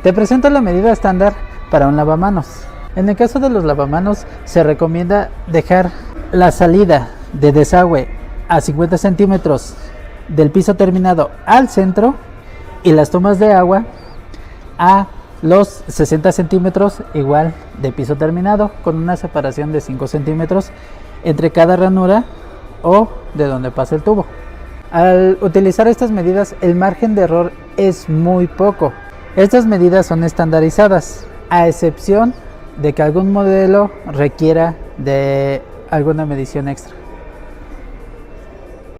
Te presento la medida estándar para un lavamanos. En el caso de los lavamanos se recomienda dejar la salida de desagüe a 50 centímetros del piso terminado al centro y las tomas de agua a los 60 centímetros igual de piso terminado, con una separación de 5 centímetros entre cada ranura o de donde pasa el tubo. Al utilizar estas medidas, el margen de error es muy poco. Estas medidas son estandarizadas, a excepción de que algún modelo requiera de alguna medición extra.